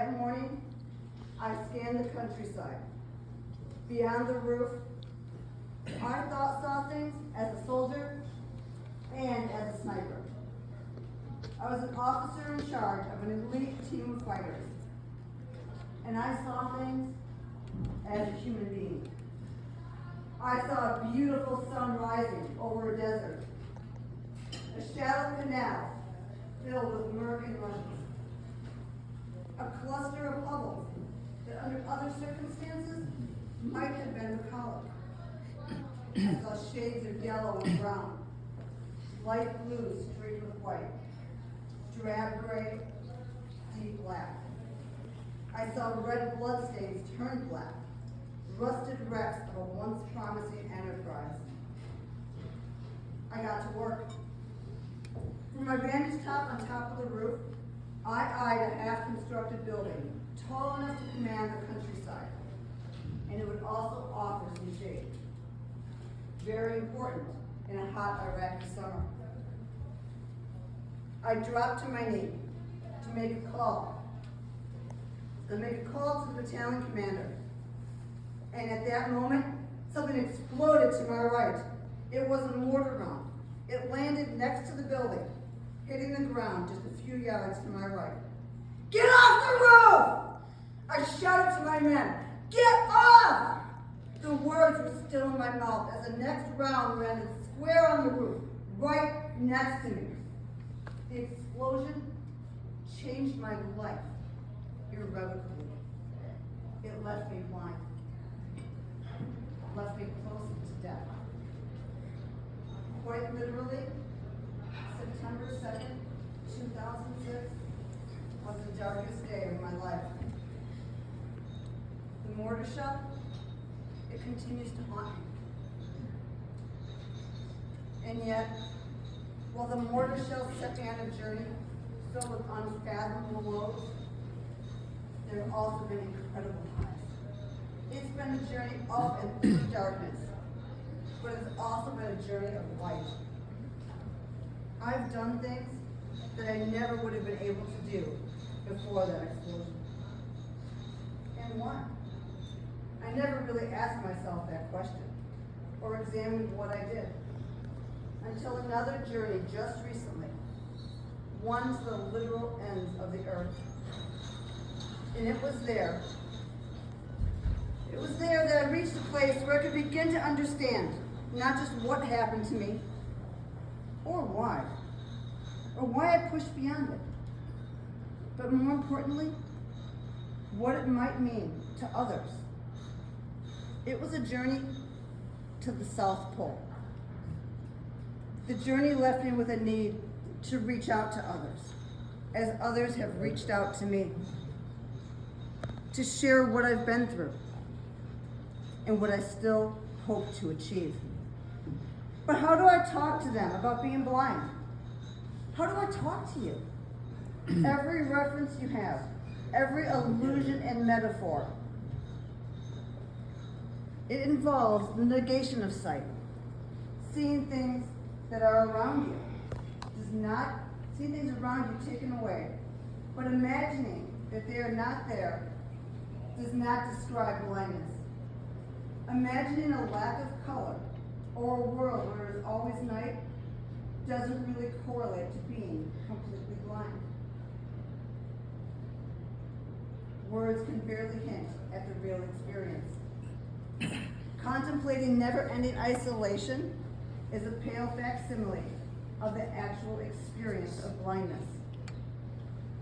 That morning, I scanned the countryside. Beyond the roof, I saw things as a soldier and as a sniper. I was an officer in charge of an elite team of fighters. And I saw things as a human being. I saw a beautiful sun rising over a desert, a shallow canal filled with murk and rushes, a cluster of bubbles that under other circumstances might have been the collar. I saw shades of yellow and brown, light blue streaked with white, drab gray, deep black. I saw red bloodstains turn black, rusted wrecks of a once promising enterprise. I got to work. From my vantage top on top of the roof, I eyed a half-constructed building, tall enough to command the countryside, and it would also offer some shade. Very important in a hot Iraqi summer. I dropped to my knee to make a call. To the battalion commander. And at that moment, something exploded to my right. It was a mortar round. It landed next to the building, hitting the ground just a few yards to my right. Get off the roof! I shouted to my men, get off! The words were still in my mouth as the next round landed square on the roof, right next to me. The explosion changed my life irrevocably. It left me blind. Left me close to death. Quite literally, September 2nd, 2006 was the darkest day of my life. The mortar shell, it continues to haunt me. And yet, while the mortar shell set me on a journey filled with unfathomable lows, there have also been incredible highs. It's been a journey up and through darkness, but it's also been a journey of light. I've done things that I never would have been able to do before that explosion. And why? I never really asked myself that question, or examined what I did, until another journey just recently, one to the literal ends of the earth. And it was there that I reached a place where I could begin to understand not just what happened to me, or why I pushed beyond it, but more importantly, what it might mean to others. It was a journey to the South Pole. The journey left me with a need to reach out to others, as others have reached out to me, to share what I've been through and what I still hope to achieve. But how do I talk to them about being blind? How do I talk to you? Every reference you have, every allusion and metaphor, it involves the negation of sight. Seeing things that are around you does not, seeing things around you taken away, but imagining that they are not there does not describe blindness. Imagining a lack of color or a world where there is always night doesn't really correlate to being completely blind. Words can barely hint at the real experience. Contemplating never-ending isolation is a pale facsimile of the actual experience of blindness.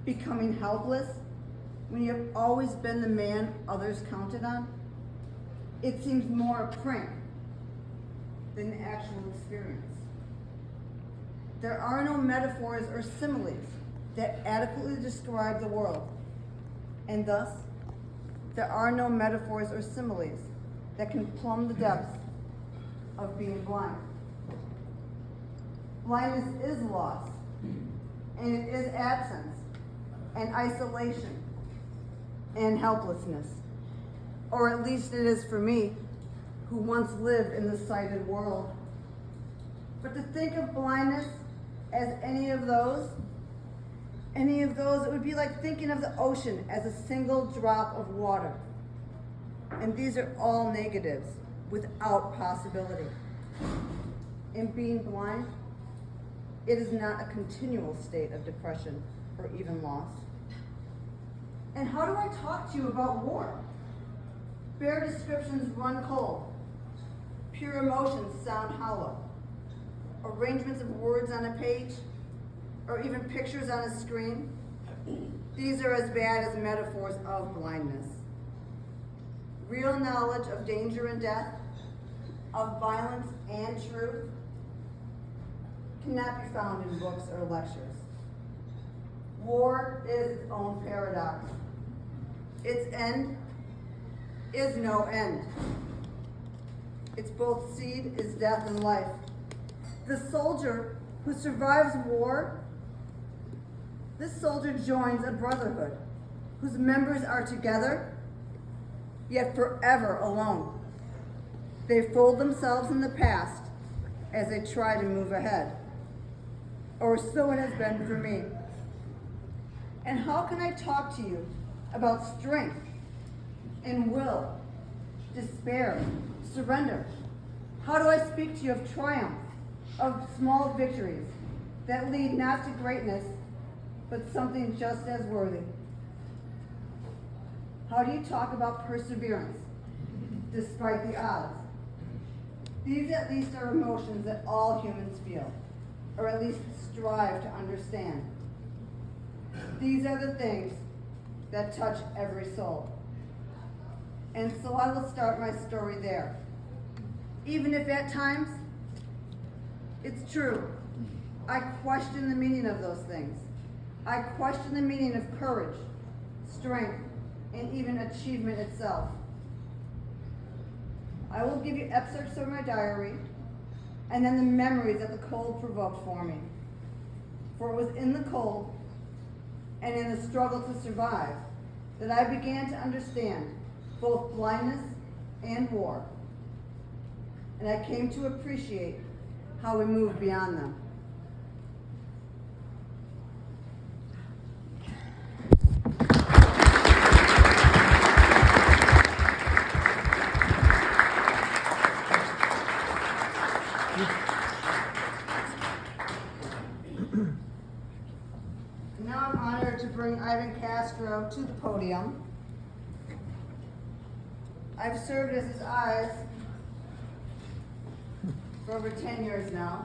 Becoming helpless when you have always been the man others counted on, it seems more a prank than the actual experience. There are no metaphors or similes that adequately describe the world, and thus, there are no metaphors or similes that can plumb the depths of being blind. Blindness is loss, and it is absence, and isolation, and helplessness. Or at least it is for me, who once lived in the sighted world. But to think of blindness as any of those, Any of those, it would be like thinking of the ocean as a single drop of water. And these are all negatives without possibility. In being blind, it is not a continual state of depression or even loss. And how do I talk to you about war? Bare descriptions run cold. Pure emotions sound hollow. Arrangements of words on a page, or even pictures on a screen, these are as bad as metaphors of blindness. Real knowledge of danger and death, of violence and truth, cannot be found in books or lectures. War is its own paradox. Its end is no end. Its both seed is death and life. The soldier who survives war, this soldier joins a brotherhood whose members are together, yet forever alone. They fold themselves in the past as they try to move ahead. Or so it has been for me. And how can I talk to you about strength and will, despair, surrender? How do I speak to you of triumph, of small victories that lead not to greatness, but something just as worthy? How do you talk about perseverance despite the odds? These at least are emotions that all humans feel, or at least strive to understand. These are the things that touch every soul. And so I will start my story there. Even if at times, it's true, I question the meaning of those things. I question the meaning of courage, strength, and even achievement itself. I will give you excerpts from my diary, and then the memories that the cold provoked for me. For it was in the cold and in the struggle to survive that I began to understand both blindness and war. And I came to appreciate how we move beyond them. Now I'm honored to bring Ivan Castro to the podium. I've served as his eyes for over 10 years now.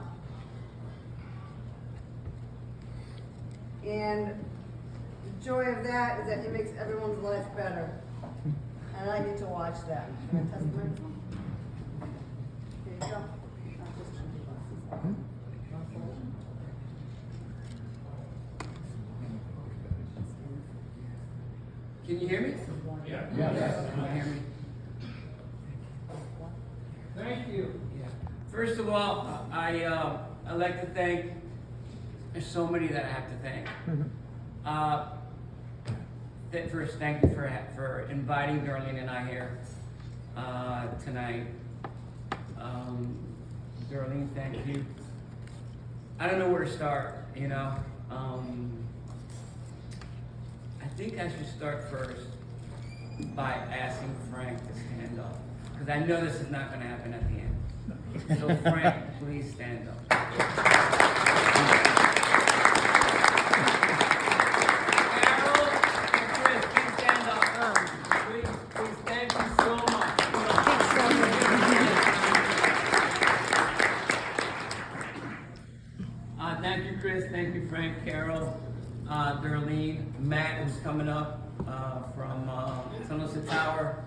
And the joy of that is that he makes everyone's life better. And I get to watch that. Can I test the microphone? Here you go. Can you hear me? Yeah. Yes. Can you hear me? Thank you. Yeah. First of all, I'd like to thank, there's so many that I have to thank. First, thank you for inviting Darlene and I here tonight. Darlene, thank you. I don't know where to start, you know. I think I should start first by asking Frank to stand up, because I know this is not going to happen at the end. So Frank, please stand up. Carol and Chris, please stand up. Please, thank you so much. Thank you, Chris. Thank you, Frank, Carol, Darlene, Matt, who's coming up from Sonosa Tower.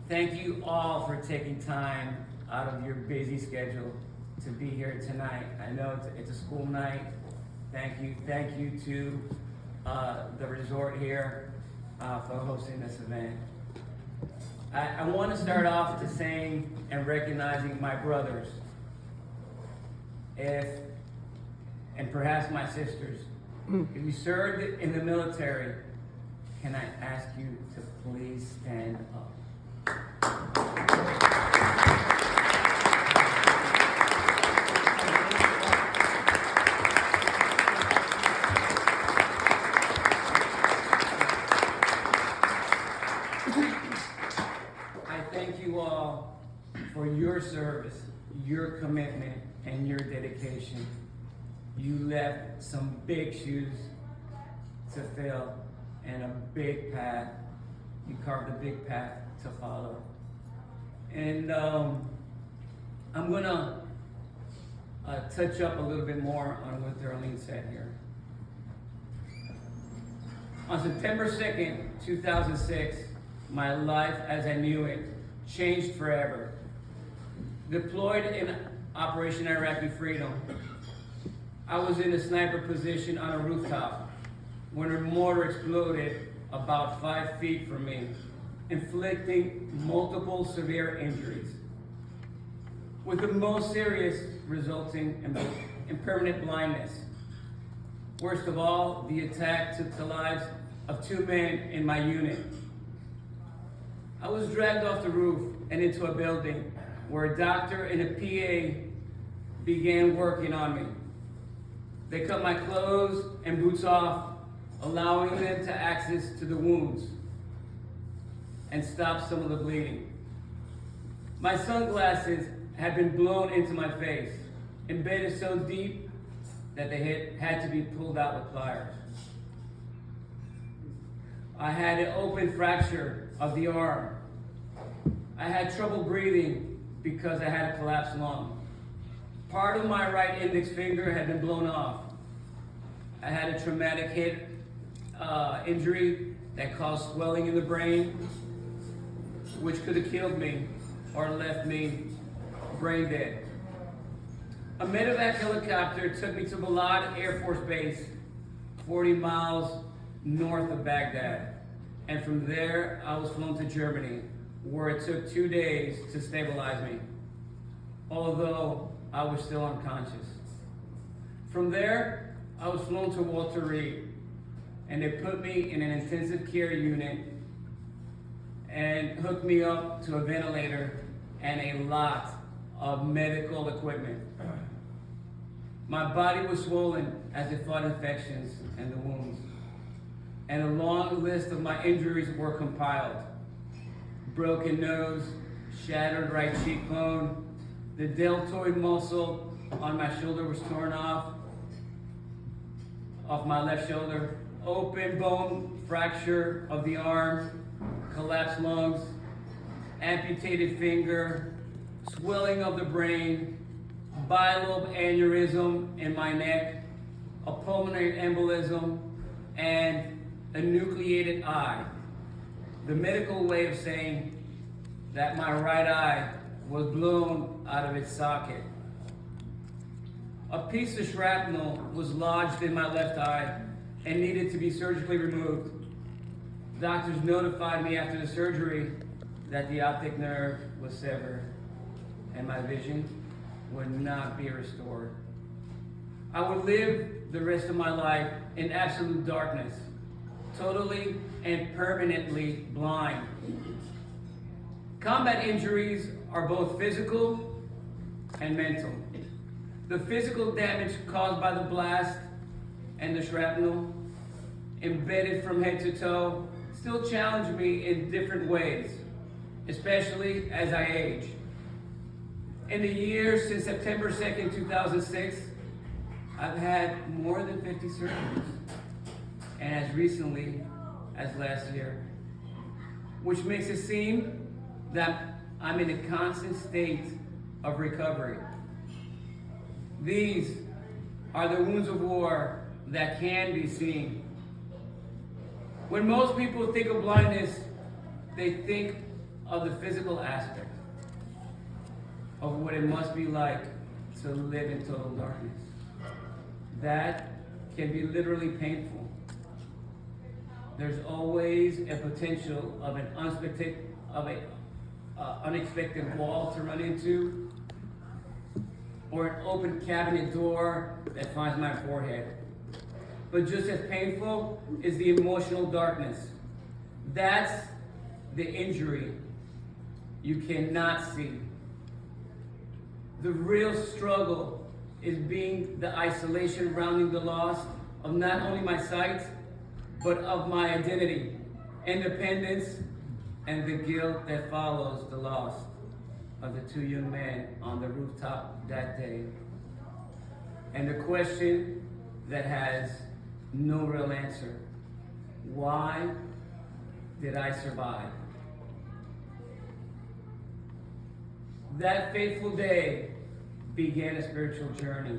Thank you all for taking time out of your busy schedule to be here tonight. I know it's a school night. Thank you to the resort here for hosting this event. I want to start off to saying and recognizing my brothers, and perhaps my sisters. If you served in the military, can I ask you to please stand up? I thank you all for your service, your commitment, and your dedication. You left some big shoes to fill and a big path. You carved a big path to follow. And I'm gonna touch up a little bit more on what Darlene said here. On September 2nd, 2006, my life as I knew it changed forever. Deployed in Operation Iraqi Freedom, I was in a sniper position on a rooftop when a mortar exploded about 5 feet from me, inflicting multiple severe injuries, with the most serious resulting in permanent blindness. Worst of all, the attack took the lives of 2 men in my unit. I was dragged off the roof and into a building where a doctor and a PA began working on me. They cut my clothes and boots off, allowing them to access to the wounds and stop some of the bleeding. My sunglasses had been blown into my face, embedded so deep that they had to be pulled out with pliers. I had an open fracture of the arm. I had trouble breathing because I had a collapsed lung. Part of my right index finger had been blown off. I had a traumatic head injury that caused swelling in the brain, which could have killed me or left me brain dead. A medevac helicopter took me to Balad Air Force Base, 40 miles north of Baghdad. And from there, I was flown to Germany, where it took 2 days to stabilize me, although I was still unconscious. From there, I was flown to Walter Reed, and they put me in an intensive care unit and hooked me up to a ventilator and a lot of medical equipment. My body was swollen as it fought infections and the wounds. And a long list of my injuries were compiled. Broken nose, shattered right cheekbone, the deltoid muscle on my shoulder was torn off my left shoulder, open bone fracture of the arm, collapsed lungs, amputated finger, swelling of the brain, bilobe aneurysm in my neck, a pulmonary embolism, and a nucleated eye. The medical way of saying that my right eye was blown out of its socket. A piece of shrapnel was lodged in my left eye and needed to be surgically removed. Doctors notified me after the surgery that the optic nerve was severed and my vision would not be restored. I would live the rest of my life in absolute darkness, totally and permanently blind. Combat injuries are both physical and mental. The physical damage caused by the blast and the shrapnel, embedded from head to toe, still challenge me in different ways, especially as I age. In the years since September 2nd, 2006, I've had more than 50 surgeries, and as recently as last year, which makes it seem that I'm in a constant state of recovery. These are the wounds of war that can be seen. When most people think of blindness, they think of the physical aspect of what it must be like to live in total darkness. That can be literally painful. There's always a potential of an unexpected wall to run into, or an open cabinet door that finds my forehead. But just as painful is the emotional darkness. That's the injury you cannot see. The real struggle is being the isolation surrounding the loss of not only my sight, but of my identity, independence, and the guilt that follows the loss of the two young men on the rooftop that day. And the question that has no real answer: why did I survive? That fateful day began a spiritual journey,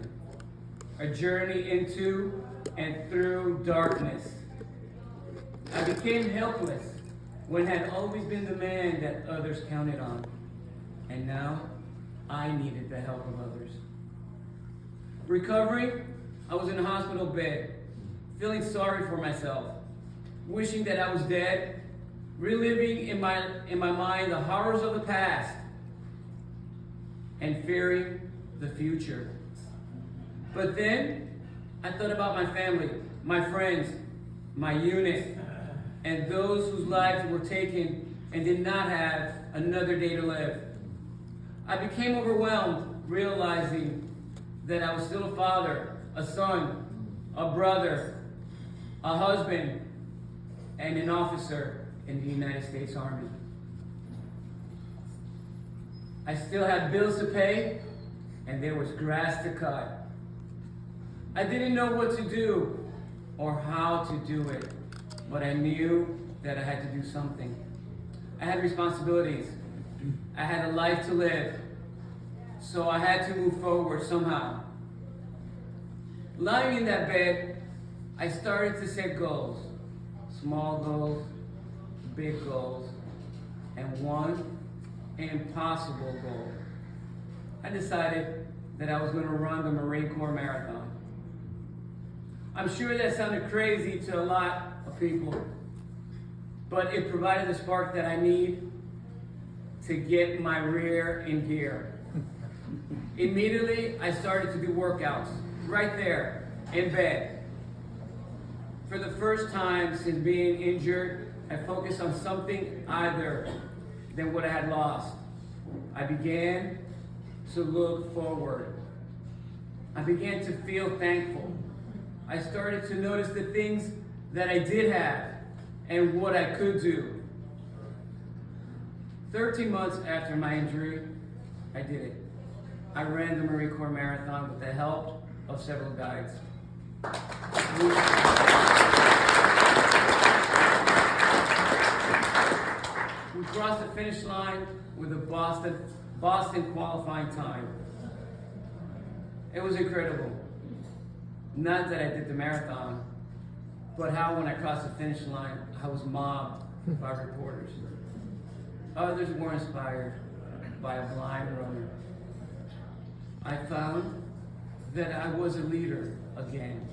a journey into and through darkness. I became helpless when had always been the man that others counted on, and now I needed the help of others. Recovering, I was in a hospital bed, feeling sorry for myself, wishing that I was dead, reliving in my mind the horrors of the past, and fearing the future. But then I thought about my family, my friends, my unit, and those whose lives were taken and did not have another day to live. I became overwhelmed, realizing that I was still a father, a son, a brother, a husband, and an officer in the United States Army. I still had bills to pay, and there was grass to cut. I didn't know what to do or how to do it, but I knew that I had to do something. I had responsibilities. I had a life to live, so I had to move forward somehow. Lying in that bed, I started to set goals. Small goals, big goals, and one impossible goal. I decided that I was going to run the Marine Corps Marathon. I'm sure that sounded crazy to a lot of people, but it provided the spark that I need to get my rear in gear. Immediately, I started to do workouts right there in bed. For the first time since being injured, I focused on something other than what I had lost. I began to look forward. I began to feel thankful. I started to notice the things that I did have and what I could do. 13 months after my injury, I did it. I ran the Marine Corps Marathon with the help of several guides. We crossed the finish line with a Boston qualifying time. It was incredible. Not that I did the marathon, but how when I crossed the finish line, I was mobbed by reporters. Others were inspired by a blind runner. I found that I was a leader again.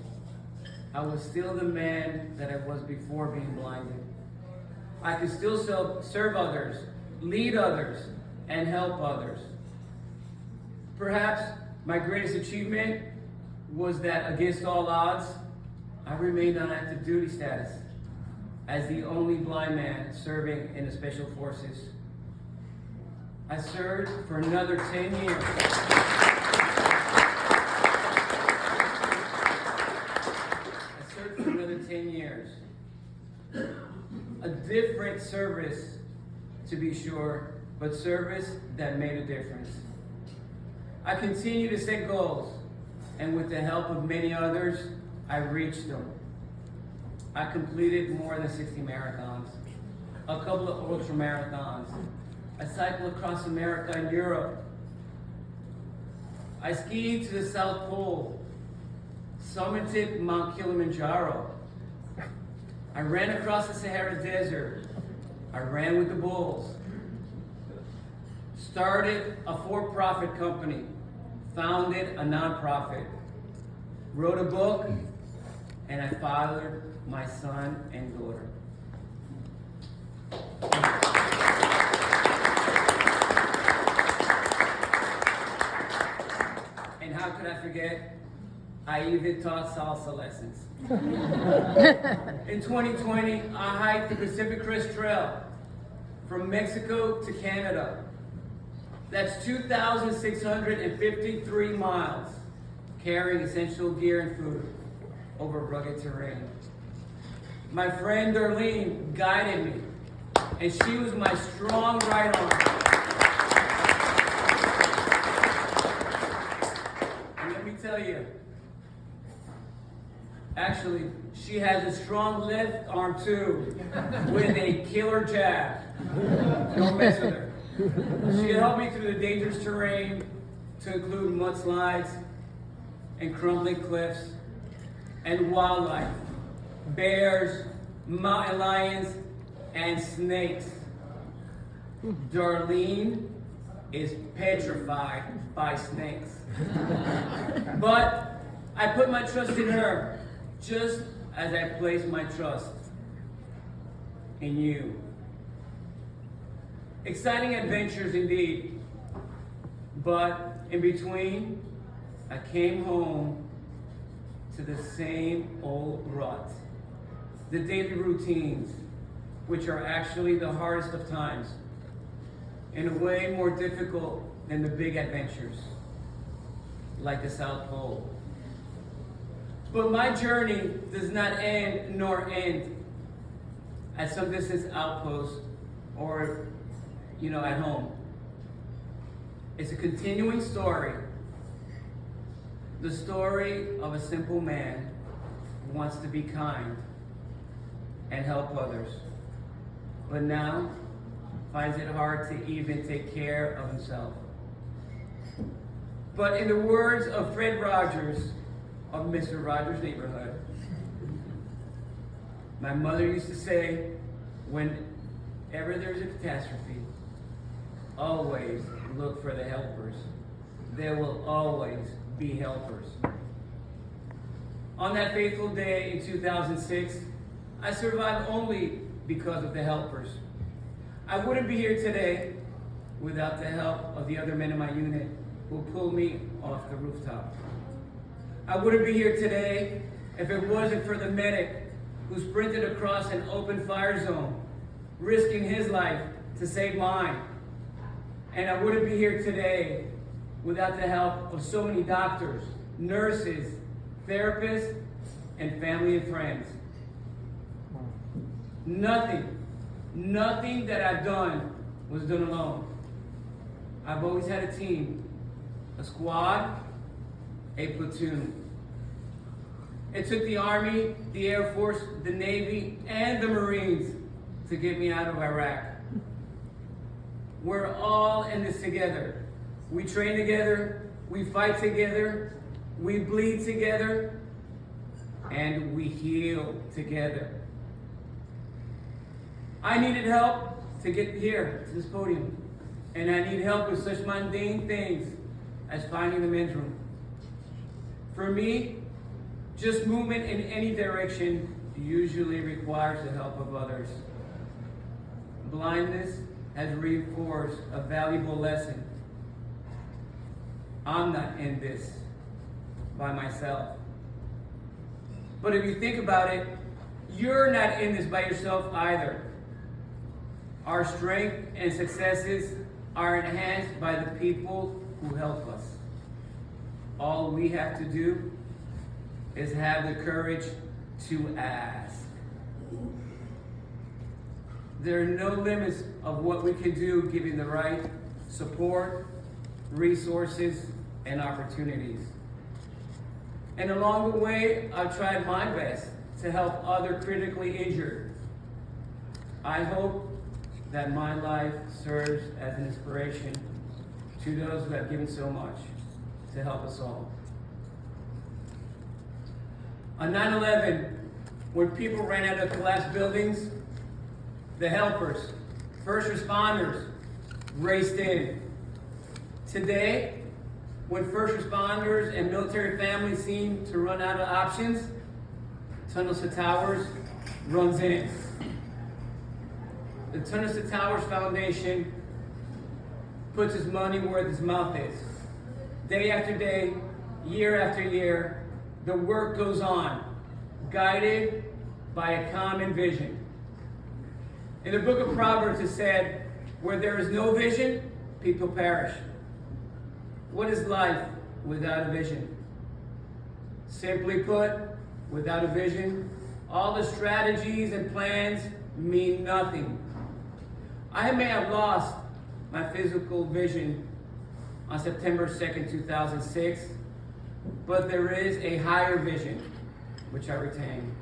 I was still the man that I was before being blinded. I could still serve others, lead others, and help others. Perhaps my greatest achievement was that against all odds, I remained on active duty status as the only blind man serving in the Special Forces. I served for another 10 years. A different service, to be sure, but service that made a difference. I continue to set goals, and with the help of many others, I reached them. I completed more than 60 marathons, a couple of ultra marathons. I cycled across America and Europe. I skied to the South Pole, summited Mount Kilimanjaro. I ran across the Sahara Desert. I ran with the bulls. Started a for-profit company. Founded a nonprofit. Wrote a book. And I fathered my son and daughter. And how could I forget? I even taught salsa lessons. In 2020, I hiked the Pacific Crest Trail from Mexico to Canada. That's 2,653 miles, carrying essential gear and food over rugged terrain. My friend Darlene guided me. and she was my strong right arm. And let me tell you, actually, she has a strong left arm too, with a killer jab. Don't mess with her. She helped me through the dangerous terrain, to include mudslides and crumbling cliffs, and wildlife, bears, mountain lions, and snakes. Darlene is petrified by snakes. But I put my trust in her, just as I place my trust in you. Exciting adventures indeed, but in between, I came home to the same old rut. The daily routines, which are actually the hardest of times, in a way more difficult than the big adventures, like the South Pole. But my journey does not end nor end at some distance outpost or, at home. It's a continuing story. The story of a simple man who wants to be kind and help others, but now finds it hard to even take care of himself. But in the words of Fred Rogers of Mr. Rogers' Neighborhood, my mother used to say, whenever there's a catastrophe, always look for the helpers. There will always be helpers. On that fateful day in 2006, I survived only because of the helpers. I wouldn't be here today without the help of the other men in my unit who pulled me off the rooftop. I wouldn't be here today if it wasn't for the medic who sprinted across an open fire zone, risking his life to save mine. And I wouldn't be here today without the help of so many doctors, nurses, therapists, and family and friends. Nothing that I've done was done alone. I've always had a team, a squad, a platoon. It took the Army, the Air Force, the Navy, and the Marines to get me out of Iraq. We're all in this together. We train together, we fight together, we bleed together, and we heal together. I needed help to get here, to this podium, and I need help with such mundane things as finding the men's room. For me, just movement in any direction usually requires the help of others. Blindness has reinforced a valuable lesson. I'm not in this by myself. But if you think about it, you're not in this by yourself either. Our strength and successes are enhanced by the people who help us. All we have to do is have the courage to ask. There are no limits of what we can do given the right support, resources, and opportunities. And along the way, I've tried my best to help other critically injured. I hope that my life serves as an inspiration to those who have given so much to help us all. On 9/11, when people ran out of collapsed buildings, the helpers, first responders, raced in. Today, when first responders and military families seem to run out of options, Tunnels to Towers runs in. The Tunnels to Towers Foundation puts its money where its mouth is. Day after day, year after year, the work goes on, guided by a common vision. In the book of Proverbs, it said, where there is no vision, people perish. What is life without a vision? Simply put, without a vision, all the strategies and plans mean nothing. I may have lost my physical vision on September 2nd, 2006, but there is a higher vision which I retain.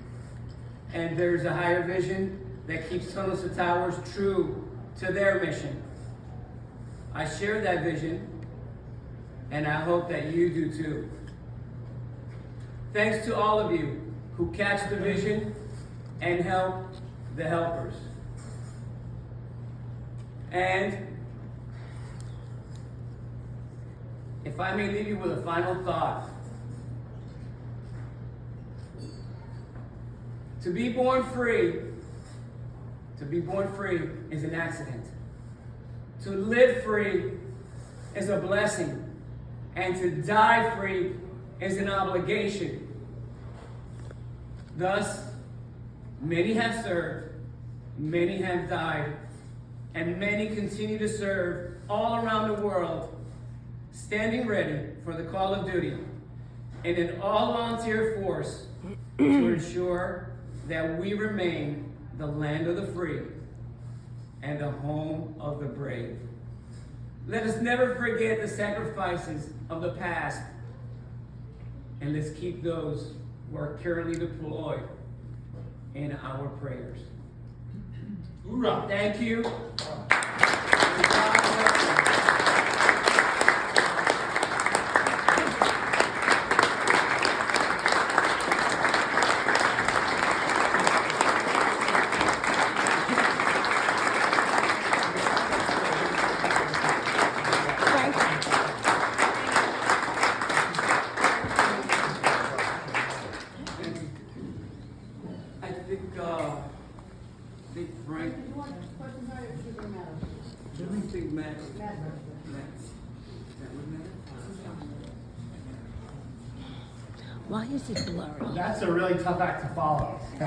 And there's a higher vision that keeps Tonelissa Towers true to their mission. I share that vision, and I hope that you do too. Thanks to all of you who catch the vision and help the helpers. And if I may leave you with a final thought, to be born free is an accident. To live free is a blessing. And to die free is an obligation. Thus, many have served, many have died, and many continue to serve all around the world, standing ready for the call of duty in an all-volunteer force to ensure that we remain the land of the free and the home of the brave. Let us never forget the sacrifices of the past, and let's keep those who are currently deployed in our prayers. Hoorah! Thank you. I think Frank. Do you want questions or should we matter? Do we think Matt? Matt. That would matter? Why is it blurry? That's a really tough act to follow. I'm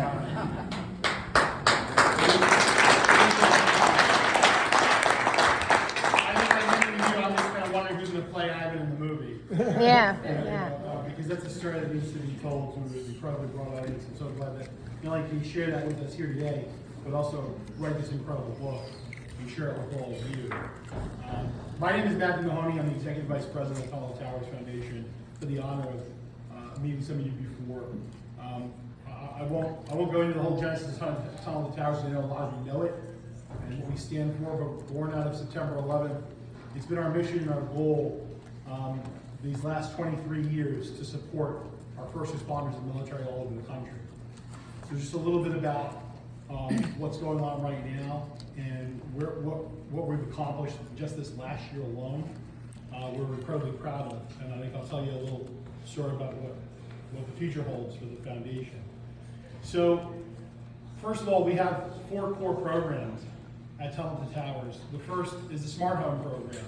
just kind of wondering who's going to play Ivan in the movie. Yeah. Because that's a story that needs to be told to an incredibly broad audience. I'm so glad that not only can you share that with us here today, but also write this incredible book and share it with all of you. My name is Matthew Mahoney. I'm the Executive Vice President of Tonelissa Towers Foundation, for the honor of meeting some of you before. I won't go into the whole genesis of Tonelissa Towers. I know a lot of you know it and what we stand for, but born out of September 11th, it's been our mission and our goal these last 23 years to support our first responders and military all over the country. So just a little bit about what's going on right now and what we've accomplished just this last year alone. We're incredibly proud of, and I think I'll tell you a little story about what the future holds for the foundation. So, first of all, we have 4 core programs at Tonelissa Towers. The first is the Smart Home program.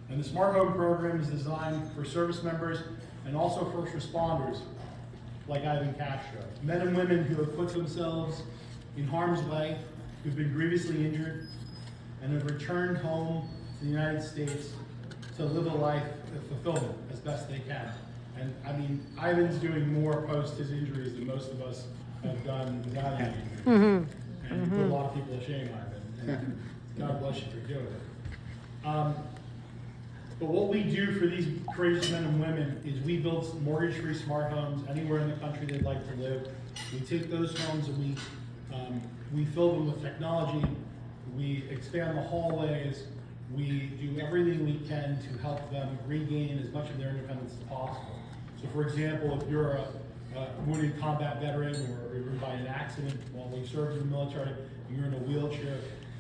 And the Smart Home program is designed for service members and also first responders like Ivan Castro. Men and women who have put themselves in harm's way, who've been grievously injured, and have returned home to the United States to live a life of fulfillment as best they can. And I mean, Ivan's doing more post his injuries than most of us have done without any injury. And you put a lot of people to shame, Ivan. And God bless you for doing it. But what we do for these courageous men and women is we build mortgage-free smart homes anywhere in the country they'd like to live. We take those homes and we fill them with technology. We expand the hallways. We do everything we can to help them regain as much of their independence as possible. So, for example, if you're a wounded combat veteran or you're by an accident while you served in the military and you're in a wheelchair,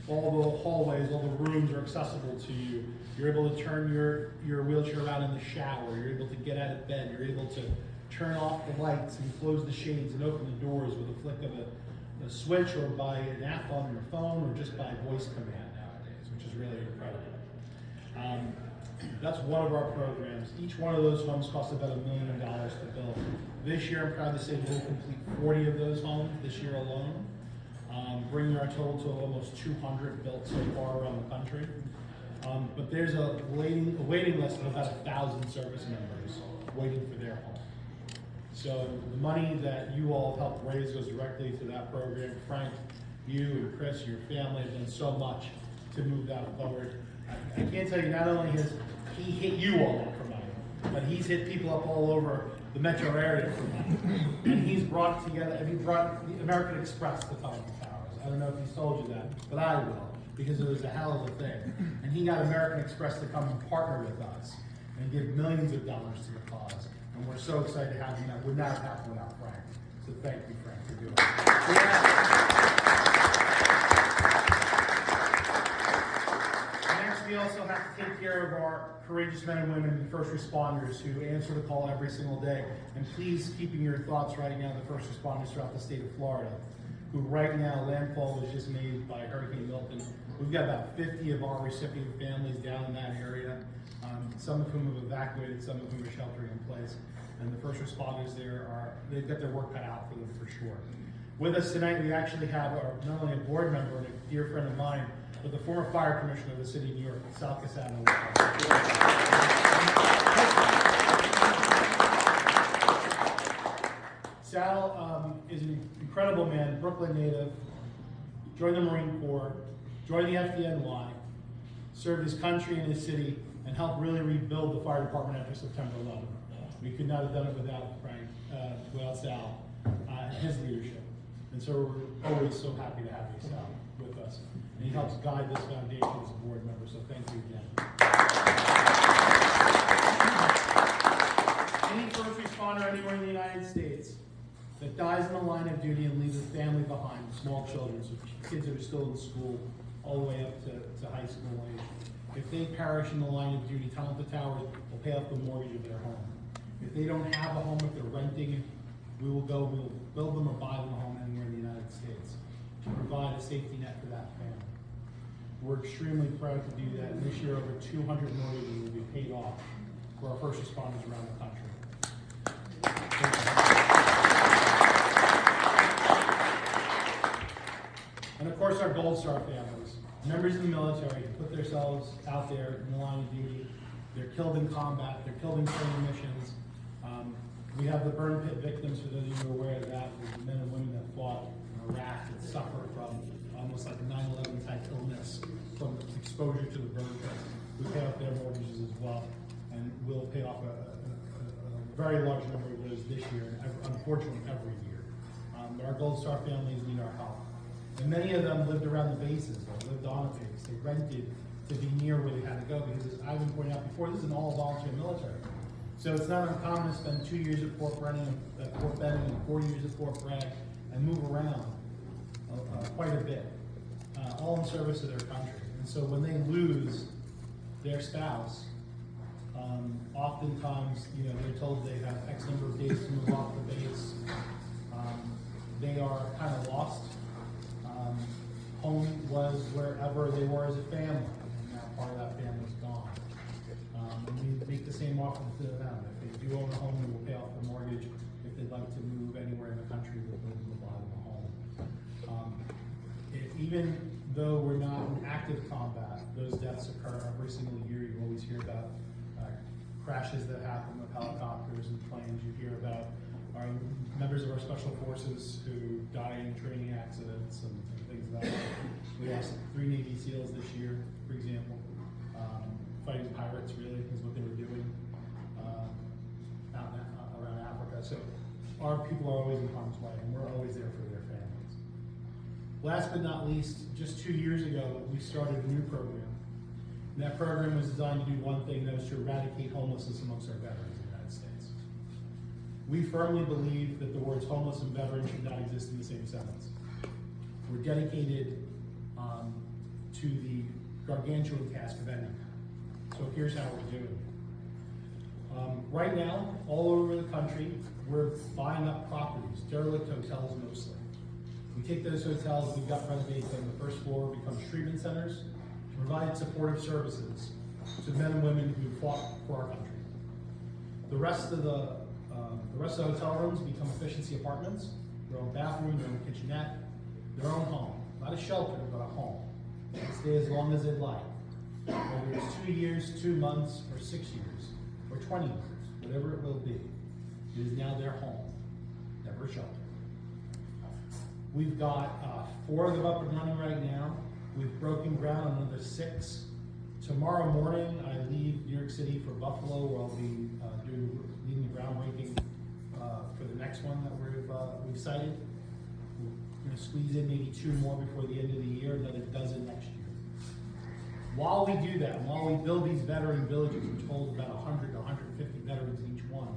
all the hallways, all the rooms are accessible to you. You're able to turn your wheelchair around in the shower. You're able to get out of bed. You're able to turn off the lights and close the shades and open the doors with a flick of a switch or by an app on your phone or just by voice command nowadays, which is really incredible. That's one of our programs. Each one of those homes costs about $1 million to build. This year, I'm proud to say we'll complete 40 of those homes this year alone, bringing our total to almost 200 built so far around the country. But there's a waiting list of about 1,000 service members waiting for their home. So the money that you all have helped raise goes directly to that program. Frank, you and Chris, your family have done so much to move that forward. I can't tell you, not only has he hit you all up for money, but he's hit people up all over the metro area for money. And he brought the American Express to Thompson Towers. I don't know if he's told you that, but I will, because it was a hell of a thing. And he got American Express to come and partner with us and give millions of dollars to the cause. And we're so excited to have him. That would not have happened without Frank. So thank you, Frank, for doing it. Next, we also have to take care of our courageous men and women and first responders who answer the call every single day. And please keep in your thoughts right now the first responders throughout the state of Florida, who right now landfall was just made by Hurricane Milton. We've got about 50 of our recipient families down in that area, some of whom have evacuated, some of whom are sheltering in place. And the first responders there they've got their work cut out for them for sure. With us tonight, we actually have not only a board member and a dear friend of mine, but the former fire commissioner of the city of New York, Sal Casano. Sal is an incredible man, Brooklyn native, joined the Marine Corps, joined the FDNY, served his country and his city, and helped really rebuild the fire department after September 11th. We could not have done it without Frank, without Sal, and his leadership. And so we're always so happy to have you, Sal, with us. And he helps guide this foundation as a board member, so thank you again. Any first responder anywhere in the United States that dies in the line of duty and leaves a family behind, small children, so kids that are still in school, all the way up to high school age. If they perish in the line of duty, Thompson Towers will pay off the mortgage of their home. If they don't have a home, if they're renting, we'll build them or buy them a home anywhere in the United States to provide a safety net for that family. We're extremely proud to do that, and this year over 200 mortgages will be paid off for our first responders around the country. And of course, our Gold Star families, members of the military who put themselves out there in the line of duty. They're killed in combat, they're killed in training missions. We have the burn pit victims, for those of you who are aware of that, the men and women that fought in Iraq that suffer from almost like a 9/11 type illness from exposure to the burn pit. We pay off their mortgages as well, and we'll pay off a very large number of those this year, and unfortunately every year. But our Gold Star families need our help. And many of them lived around the bases, or lived on a base. They rented to be near where they had to go, because as Ivan pointed out before, this is an all-volunteer military. So it's not uncommon to spend 2 years at Fort Benning and 4 years at Fort Bragg and move around quite a bit, all in service of their country. And so when they lose their spouse, oftentimes, they're told they have X number of days to move off the base. They are kind of lost. Home was wherever they were as a family, and now part of that family's gone. And we make the same offer to them. If they do own a home, we will pay off the mortgage. If they'd like to move anywhere in the country, we'll buy them a home. Even though we're not in active combat, those deaths occur every single year. You always hear about crashes that happen with helicopters and planes. You hear about our members of our special forces who die in training accidents and things like that. We lost 3 Navy SEALs this year, for example. Fighting pirates, really, is what they were doing out around Africa. So our people are always in harm's way, and we're always there for their families. Last but not least, just 2 years ago, we started a new program. And that program was designed to do one thing, that was to eradicate homelessness amongst our veterans in the United States. We firmly believe that the words homeless and veteran should not exist in the same sentence. We're dedicated to the gargantuan task of ending that. So here's how we're doing. Right now, all over the country, we're buying up properties, derelict hotels mostly. We take those hotels, we've got renovated them. The first floor becomes treatment centers to provide supportive services to men and women who fought for our country. The rest of the hotel rooms become efficiency apartments, their own bathroom, their own kitchenette, their own home. Not a shelter, but a home. They can stay as long as they'd like. Whether it's 2 years, 2 months, or 6 years, or 20 years, whatever it will be. It is now their home, never a shelter. We've got 4 of them up and running right now. We've broken ground on another 6. Tomorrow morning, I leave New York City for Buffalo, where I'll be leading the groundbreaking for the next one that we've cited. We're going to squeeze in maybe 2 more before the end of the year, another dozen next year. While we do that, while we build these veteran villages, which hold about 100 to 150 veterans in each one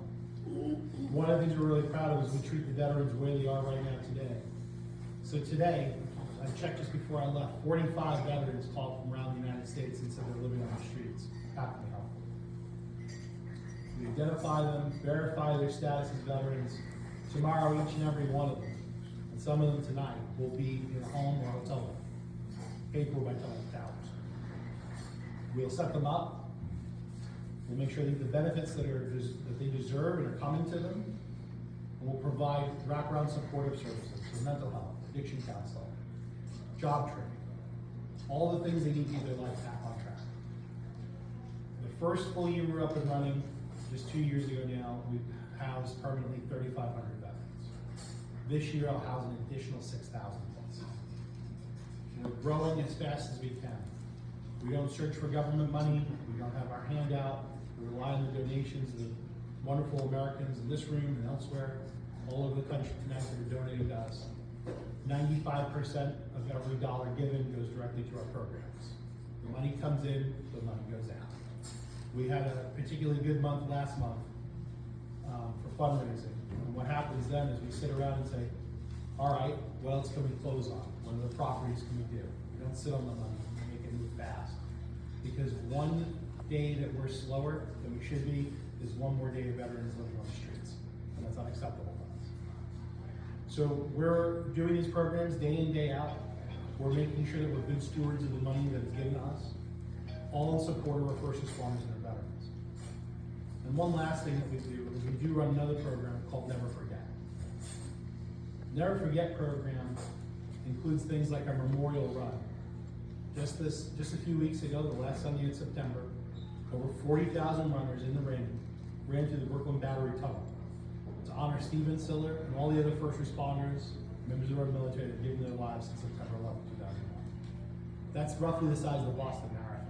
of the things we're really proud of is we treat the veterans where they are right now today. So today, I checked just before I left, 45 veterans called from around the United States and said they're living on the streets. Happy to help. We identify them, verify their status as veterans. Tomorrow, each and every one of them, and some of them tonight, will be in a home or hotel room, paid for by Telecom Towers. We'll set them up. We'll make sure they get the benefits that they deserve and are coming to them. And we'll provide wraparound supportive services for mental health, addiction counseling, job training, all the things they need to get their life back on track. The first full year we're up and running, just 2 years ago now, we housed permanently 3,500 veterans. This year I'll house an additional 6,000 plus. We're growing as fast as we can. We don't search for government money, we don't have our hand out, we rely on the donations of the wonderful Americans in this room and elsewhere, all over the country tonight that are donating to us. 95% of every dollar given goes directly to our programs. The money comes in, the money goes out. We had a particularly good month last month for fundraising. And what happens then is we sit around and say, all right, what else can we close on? What other properties can we do? We don't sit on the money, we make it move fast. Because one day that we're slower than we should be is one more day of veterans living on the streets. And that's unacceptable to us. So we're doing these programs day in, day out. We're making sure that we're good stewards of the money that is given to us, all in support of our first responders and our veterans. And one last thing that we do is we do run another program called Never Forget. Never Forget program includes things like our Memorial Run. Just a few weeks ago, the last Sunday in September, over 40,000 runners in the rain ran through the Brooklyn Battery Tunnel to honor Stephen Siller and all the other first responders, members of our military that gave their lives since September 11, 2001. That's roughly the size of the Boston Marathon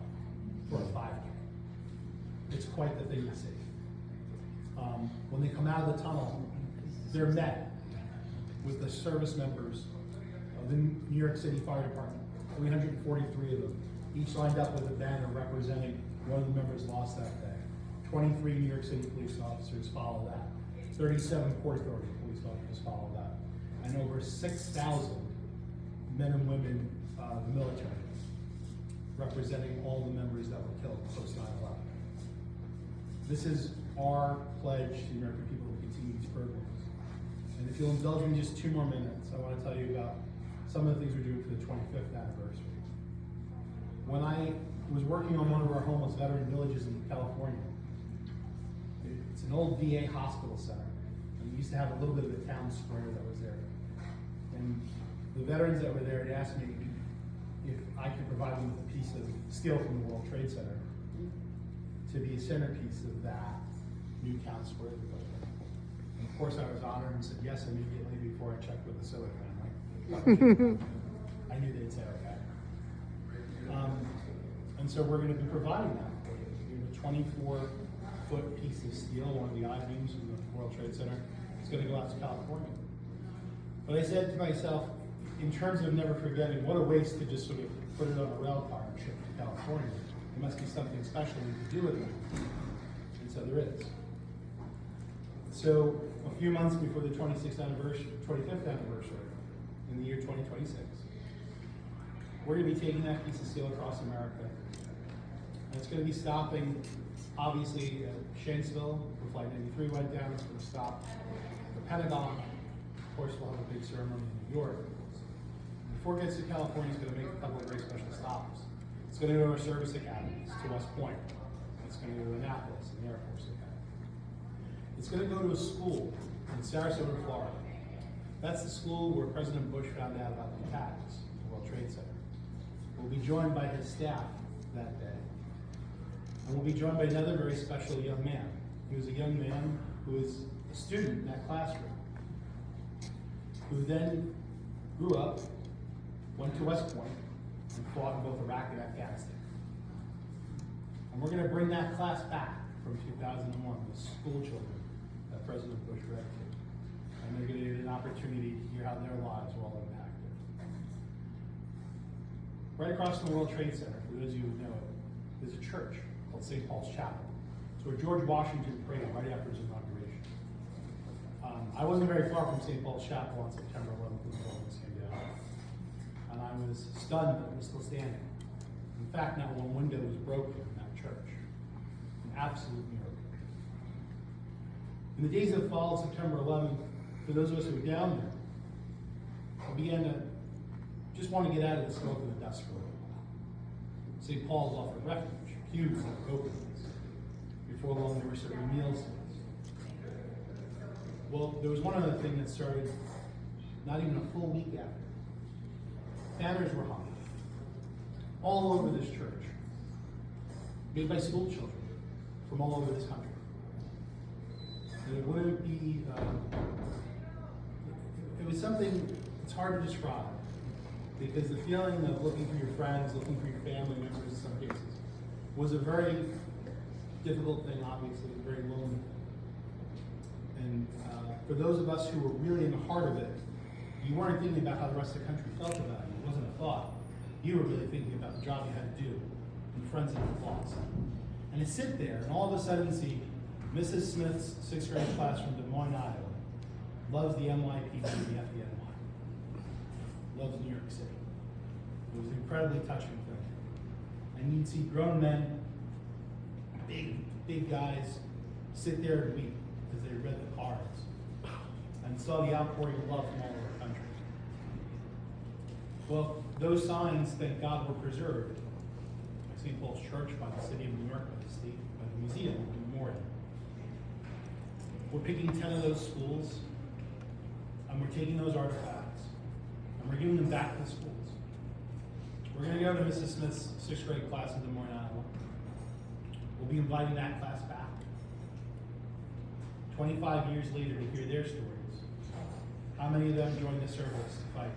for a 5K. It's quite the thing to see. When they come out of the tunnel, they're met with the service members of the New York City Fire Department, 343 of them, each lined up with a banner representing one of the members lost that day. 23 New York City police officers follow that. 37 Port Authority police officers follow that. And over 6,000 men and women of the military, representing all the members that were killed post 9/11. This is our pledge to the American people to continue these programs. And if you'll indulge me just 2 more minutes, I want to tell you about some of the things we're doing for the 25th anniversary. When I was working on one of our homeless veteran villages in California, it's an old VA hospital center. And we used to have a little bit of a town square that was there. And the veterans that were there had asked me if I could provide them with a piece of steel from the World Trade Center to be a centerpiece of that new town square that goes there. And of course I was honored and said yes immediately before I checked with the Siller family. I knew they'd say okay. And so we're going to be providing that for you. We have a 24-foot piece of steel, one of the I-beams from the World Trade Center. It's going to go out to California. But I said to myself, in terms of never forgetting, what a waste to just sort of put it on a rail car and ship it to California. There must be something special we could do with it. And so there is. So a few months before the 25th anniversary, in the year 2026, we're going to be taking that piece of steel across America. And it's going to be stopping, obviously, at Shanksville, where Flight 93 went down. It's going to stop at the Pentagon. Of course, we'll have a big ceremony in New York. Before it gets to California, it's going to make a couple of very special stops. It's going to go to our service academies, to West Point. It's going to go to Annapolis, and the Air Force Academy. It's going to go to a school in Sarasota, Florida. That's the school where President Bush found out about the attacks at the World Trade Center. We'll be joined by his staff that day. And we'll be joined by another very special young man. He was a young man who was a student in that classroom, who then grew up, went to West Point, and fought in both Iraq and Afghanistan. And we're gonna bring that class back from 2001, the school children that President Bush read to. And they're gonna get an opportunity to hear how their lives were all impacted. Right across from the World Trade Center, for those of you who know it, there's a church called St. Paul's Chapel. It's where George Washington prayed right after his inauguration. I wasn't very far from St. Paul's Chapel on September 11th when the buildings came down. And I was stunned that it was still standing. In fact, not one window was broken in that church. An absolute miracle. In the days that followed September 11th, for those of us who were down there, I began to just want to get out of the smoke and the dust for a little while. St. Paul's offered refuge, pews that were open. Before long, they were serving meals to us. Well, there was one other thing that started not even a full week after. Banners were hung all over this church, made by school children from all over this country. And it wouldn't be, it was something it's hard to describe, because the feeling of looking for your friends, looking for your family members in some cases, was a very difficult thing, obviously, very lonely. And for those of us who were really in the heart of it, you weren't thinking about how the rest of the country felt about it. It wasn't a thought. You were really thinking about the job you had to do and friends that you lost. And to sit there and all of a sudden see Mrs. Smith's 6th grade class from Des Moines, Iowa, loves the NYPD and the FDNY, loves New York City. It was an incredibly touching thing. And you'd see grown men, big guys, sit there and weep because they read the cards and saw the outpouring of love from all over the country. Well, those signs, thank God, were preserved by St. Paul's Church, by the City of New York, by the state, by the museum, the memorial. We're picking 10 of those schools, and we're taking those artifacts, and we're giving them back to the schools. We're going to go to Mrs. Smith's 6th grade class in Des Moines, Iowa. We'll be inviting that class back 25 years later to hear their stories. How many of them joined the service to fight?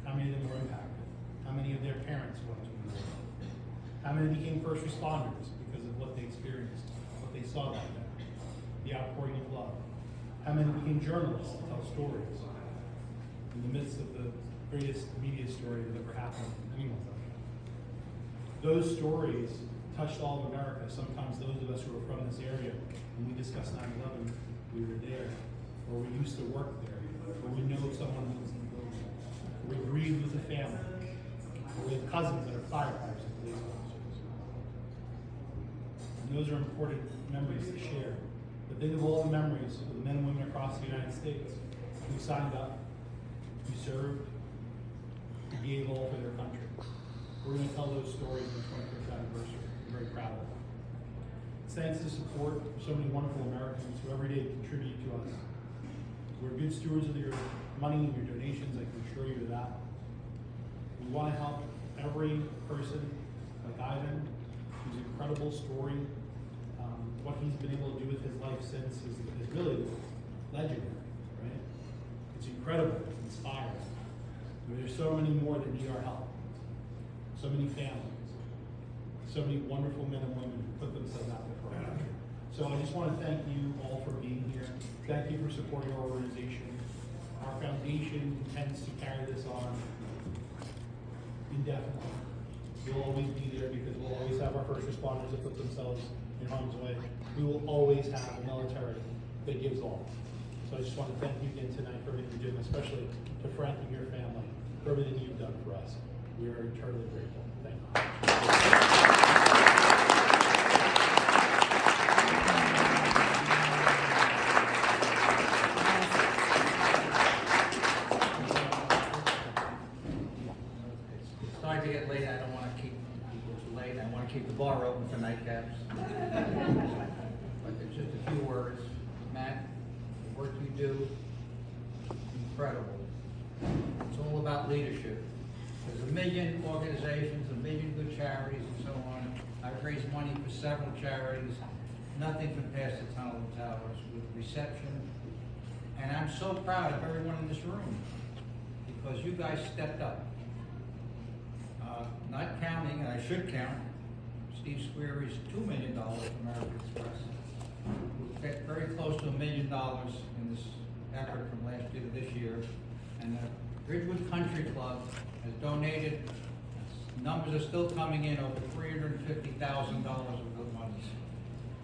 How many of them were impacted? How many of their parents went to the war? How many became first responders because of what they experienced, what they saw back then, the outpouring of love? How many became journalists to tell stories in the midst of the greatest media story that ever happened in anyone's life? Those stories touched all of America. Sometimes those of us who are from this area, when we discuss 9/11, we were there, or we used to work there, or we know someone who was in the building, or we grieved with the family, or we have cousins that are firefighters and police officers. And those are important memories to share. But think of all the memories of the men and women across the United States who signed up, who served, who gave all for their country. We're going to tell those stories on the 25th anniversary. I'm very proud of them. It's thanks to the support of so many wonderful Americans who every day contribute to us. We're good stewards of your money and your donations, I can assure you of that. We want to help every person like Ivan, whose incredible story, what he's been able to do with his life since is really legendary, right? It's incredible, it's inspiring. There's so many more that need our help. So many families, so many wonderful men and women who put themselves out there for our country. So I just want to thank you all for being here. Thank you for supporting our organization. Our foundation intends to carry this on indefinitely. We'll always be there because we'll always have our first responders that put themselves in harm's way. We will always have a military that gives all. So I just want to thank you again tonight for everything you're doing, especially to Frank and your family, for everything you've done for us. We are eternally grateful. Thank you. Starting to get late, I don't want to keep people too late. I want to keep the bar open for nightcaps. But there's just a few words. Matt, the work you do, incredible. It's all about leadership. There's a million organizations, a million good charities and so on. I've raised money for several charities. Nothing compares to Tunnel to Towers with reception. And I'm so proud of everyone in this room because you guys stepped up. not counting, and I should count, Steve Squeery's $2 million from American Express. We've got very close to $1 million in this effort from last year to this year. And the Ridgewood Country Club has donated, numbers are still coming in, over $350,000 of good monies.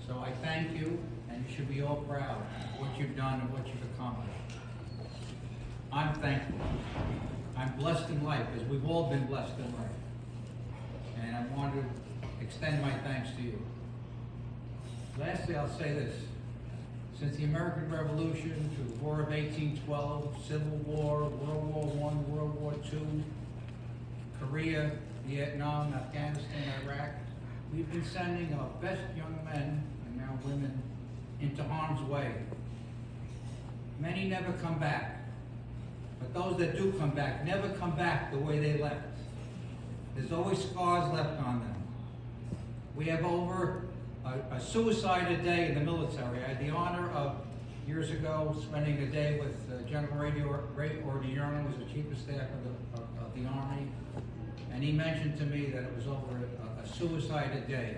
So I thank you, and you should be all proud of what you've done and what you've accomplished. I'm thankful. I'm blessed in life, as we've all been blessed in life. And I want to extend my thanks to you. Lastly, I'll say this. Since the American Revolution to the War of 1812, Civil War, World War I, World War II, Korea, Vietnam, Afghanistan, Iraq, we've been sending our best young men and now women into harm's way. Many never come back. But those that do come back never come back the way they left. There's always scars left on them. We have over a suicide a day in the military. I had the honor of, years ago, spending a day with General Ray Odierno, who's the Chief of Staff of the Army. And he mentioned to me that it was over a suicide a day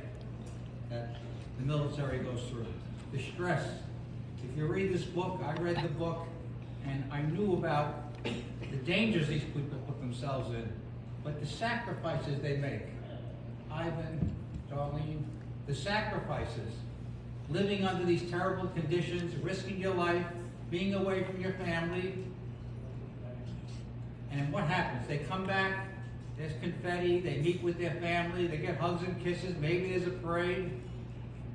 that the military goes through. The stress. If you read this book, I read the book, and I knew about the dangers these people put themselves in, but the sacrifices they make. Ivan, Darlene, the sacrifices, living under these terrible conditions, risking your life, being away from your family. And what happens? They come back, there's confetti, they meet with their family, they get hugs and kisses, maybe there's a parade,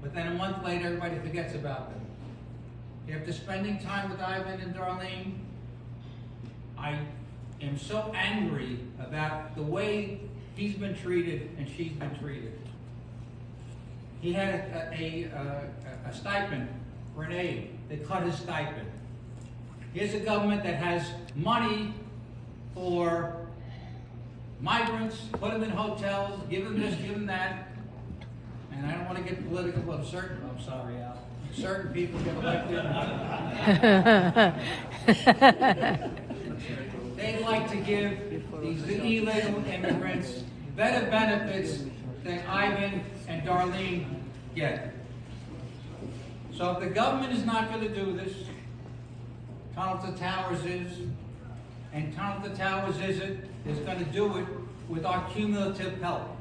but then a month later, everybody forgets about them. After spending time with Ivan and Darlene, I am so angry about the way he's been treated and she's been treated. He had a stipend for an aide. They cut his stipend. Here's a government that has money for migrants, put them in hotels, give them this, give them that. And I don't want to get political, but I'm sorry, Al. Certain people get elected. They like to give these illegal immigrants better benefits than Ivan and Darlene get. So if the government is not going to do this, Tunnel to Towers is, and Tunnel to Towers is going to do it with our cumulative help.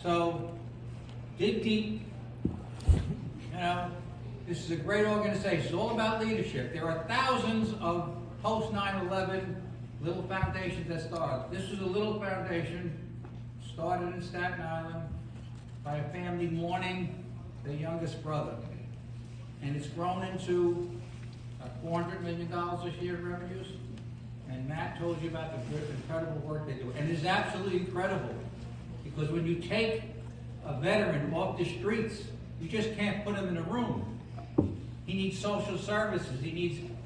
So dig deep. You know, this is a great organization. It's all about leadership. There are thousands of post 9/11 little foundations that started. This was a little foundation started in Staten Island by a family mourning their youngest brother. And it's grown into $400 million this year in revenues. And Matt told you about the good, incredible work they do. And it is absolutely incredible. Because when you take a veteran off the streets, you just can't put him in a room. He needs social services. He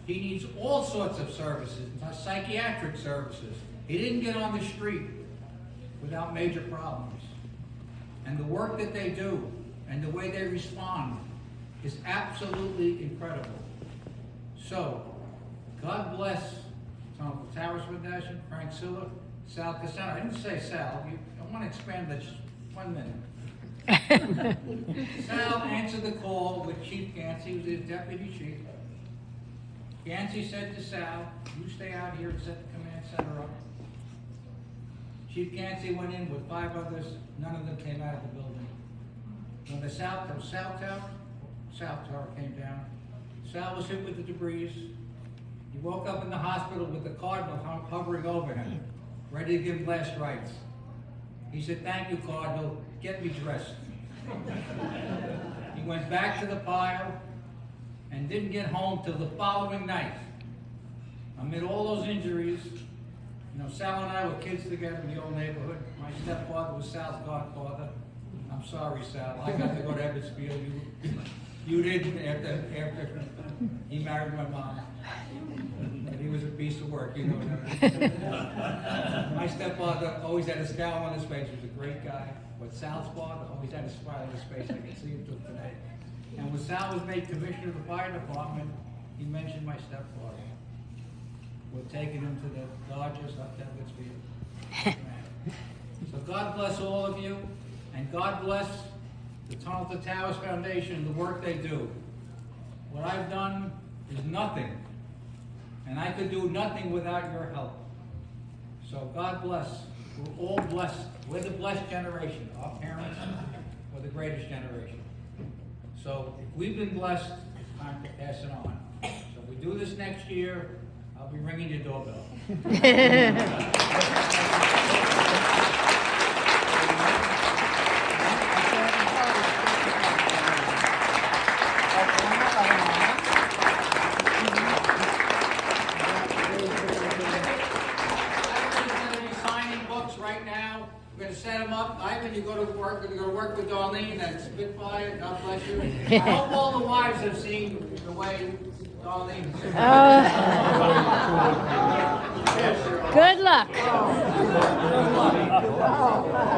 needs all sorts of services, psychiatric services. He didn't get on the street without major problems. And the work that they do and the way they respond is absolutely incredible. So, God bless Tunnel to Towers Foundation, Frank Silla, Sal Cassano. I didn't say Sal. I want to expand that just 1 minute. Sal answered the call with Chief Gansey, who was his deputy chief. Gansey said to Sal, you stay out here and set the command center up. Chief Gansey went in with 5 others. None of them came out of the building. When the South Tower came down, Sal was hit with the debris. He woke up in the hospital with the Cardinal hovering over him, ready to give him last rites. He said, thank you, Cardinal. Get me dressed. He went back to the pile and didn't get home till the following night. Amid all those injuries, you know, Sal and I were kids together in the old neighborhood. My stepfather was Sal's godfather. I'm sorry, Sal. I got to go to Ebbetsfield. You didn't after he married my mom. And he was a piece of work, you know. My stepfather always had a scowl on his face. He was a great guy. But Sal's father always had a smile on his face. I can see him till today. And when Sal was made commissioner of the fire department, he mentioned my stepfather. We're taking him to the Dodgers up to Ebbetsfield. So God bless all of you, and God bless the Tunnel to Towers Foundation and the work they do. What I've done is nothing, and I could do nothing without your help. So God bless. We're all blessed. We're the blessed generation. Our parents were the greatest generation. So if we've been blessed, it's time to pass it on. So if we do this next year, I'll be ringing your doorbell. Everybody's gonna be signing books right now. We're gonna set them up. Ivan, you go to work. We're gonna go work with Darlene at Spitfire. God bless you. I hope all the wives have seen the way Darlene. Good luck. Good luck.